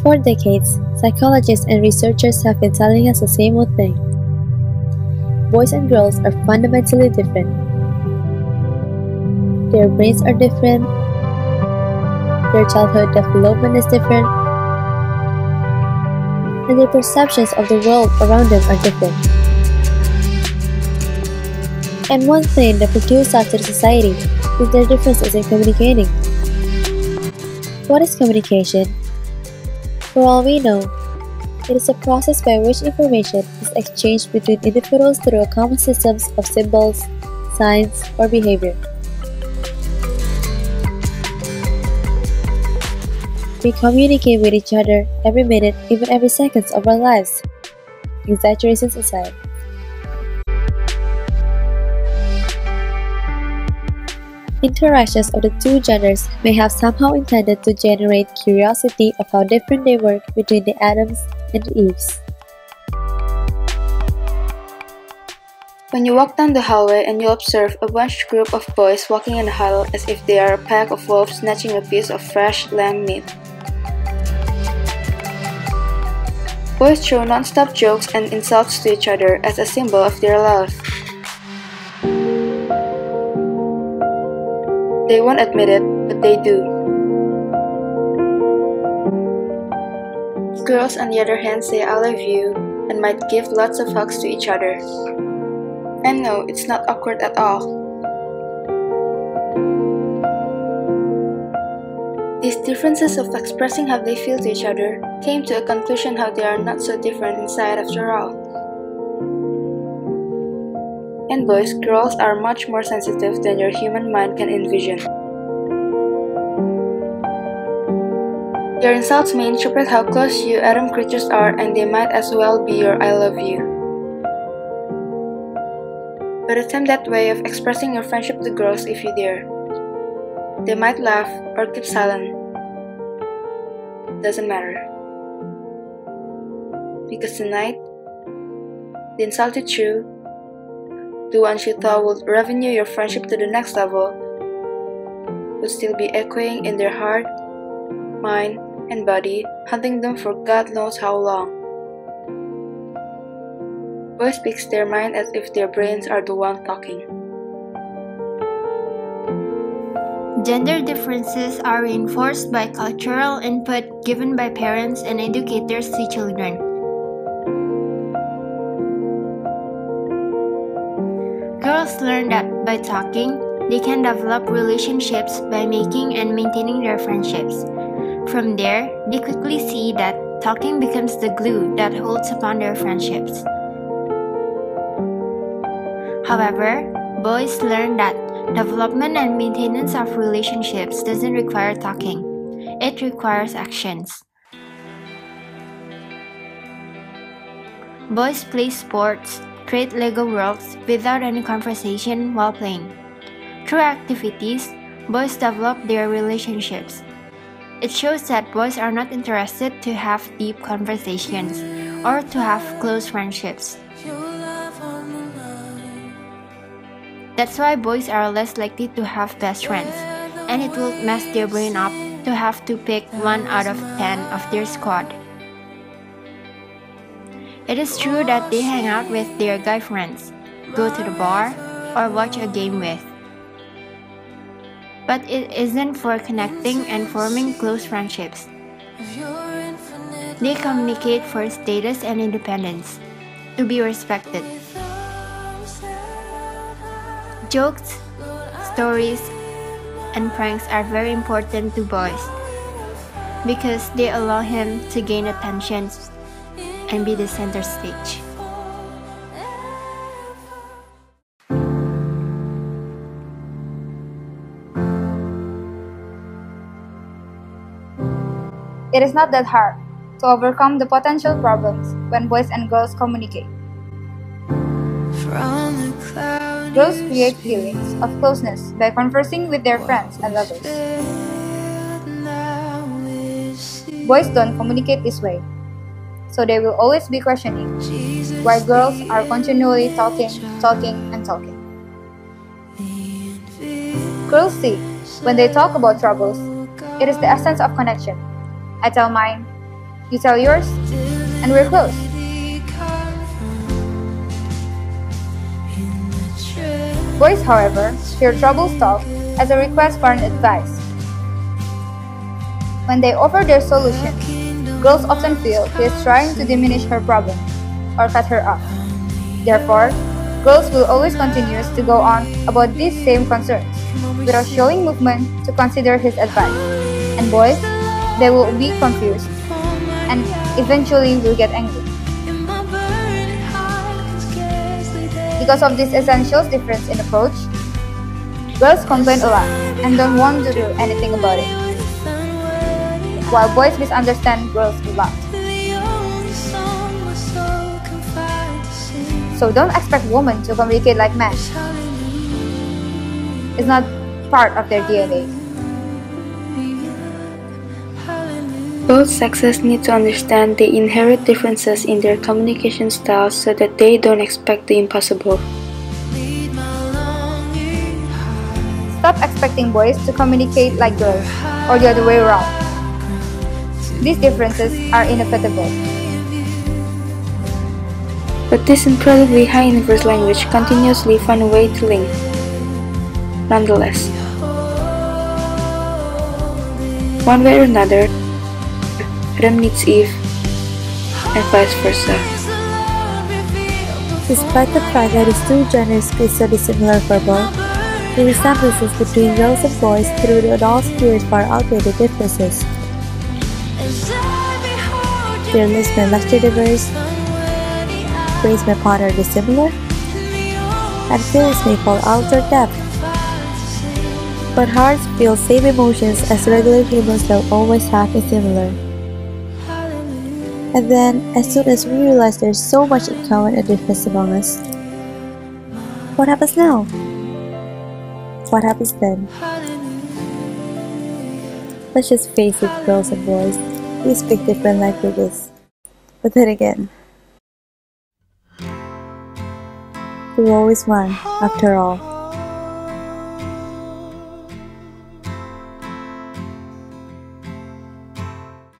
For decades, psychologists and researchers have been telling us the same old thing. Boys and girls are fundamentally different. Their brains are different, their childhood development is different, and their perceptions of the world around them are different. And one thing that portrays out to the society is their differences in communicating. What is communication? For all we know, it is a process by which information is exchanged between individuals through a common system of symbols, signs, or behavior. We communicate with each other every minute, even every second of our lives, exaggerations aside. Interactions of the two genders may have somehow intended to generate curiosity of how different they were between the Adams and the Eves. When you walk down the hallway and you observe a bunched group of boys walking in a huddle as if they are a pack of wolves snatching a piece of fresh lamb meat. Boys throw non-stop jokes and insults to each other as a symbol of their love. They won't admit it, but they do. Girls, on the other hand, say I love you and might give lots of hugs to each other. And no, it's not awkward at all. These differences of expressing how they feel to each other came to a conclusion how they are not so different inside after all. And boys, girls are much more sensitive than your human mind can envision. Your insults may interpret how close you atom creatures are, and they might as well be your I love you. But attempt that way of expressing your friendship to girls if you dare. They might laugh or keep silent. Doesn't matter. Because tonight, the insulted true, the ones you thought would revenue your friendship to the next level, would still be echoing in their heart, mind, and body, haunting them for God knows how long. Boys speak their mind as if their brains are the one talking. Gender differences are reinforced by cultural input given by parents and educators to children. Girls learn that by talking, they can develop relationships by making and maintaining their friendships. From there, they quickly see that talking becomes the glue that holds upon their friendships. However, boys learn that development and maintenance of relationships doesn't require talking. It requires actions. Boys play sports, create Lego worlds without any conversation while playing. Through activities, boys develop their relationships. It shows that boys are not interested to have deep conversations or to have close friendships. That's why boys are less likely to have best friends, and it will mess their brain up to have to pick 1 out of 10 of their squad. It is true that they hang out with their guy friends, go to the bar, or watch a game with. But it isn't for connecting and forming close friendships. They communicate for status and independence, to be respected. Jokes, stories, and pranks are very important to boys because they allow him to gain attention and be the center stage. It is not that hard to overcome the potential problems when boys and girls communicate. Girls create feelings of closeness by conversing with their friends and lovers. Boys don't communicate this way, so they will always be questioning, while girls are continually talking. Girls see, when they talk about troubles, it is the essence of connection. I tell mine, You tell yours, and we're close. Boys, however, hear trouble talk as a request for an advice. When they offer their solution, girls often feel he is trying to diminish her problem or cut her off. Therefore, girls will always continue to go on about these same concerns without showing movement to consider his advice. And boys, they will be confused and eventually will get angry. Because of this essential difference in approach, girls complain a lot and don't want to do anything about it, while boys misunderstand girls a lot. So don't expect women to communicate like men. It's not part of their DNA. Both sexes need to understand the inherent differences in their communication styles so that they don't expect the impossible. Stop expecting boys to communicate like girls, or the other way around. These differences are inevitable. But this incredibly high universe language continuously find a way to link. Nonetheless, one way or another, Adam meets Eve, and vice versa. Despite the fact that these two genders feel so dissimilar for both, the resemblances between girls and boys through the adult years far outweigh the differences. Their lives may much diverse, brains may ponder dissimilar, and feelings may fall out of depth. But hearts feel same emotions as regular humans will always have been similar. And then, as soon as we realize there's so much in common and difference among us, what happens now? What happens then? Let's just face it, girls and boys, we speak different languages. But then again, we're always one, after all.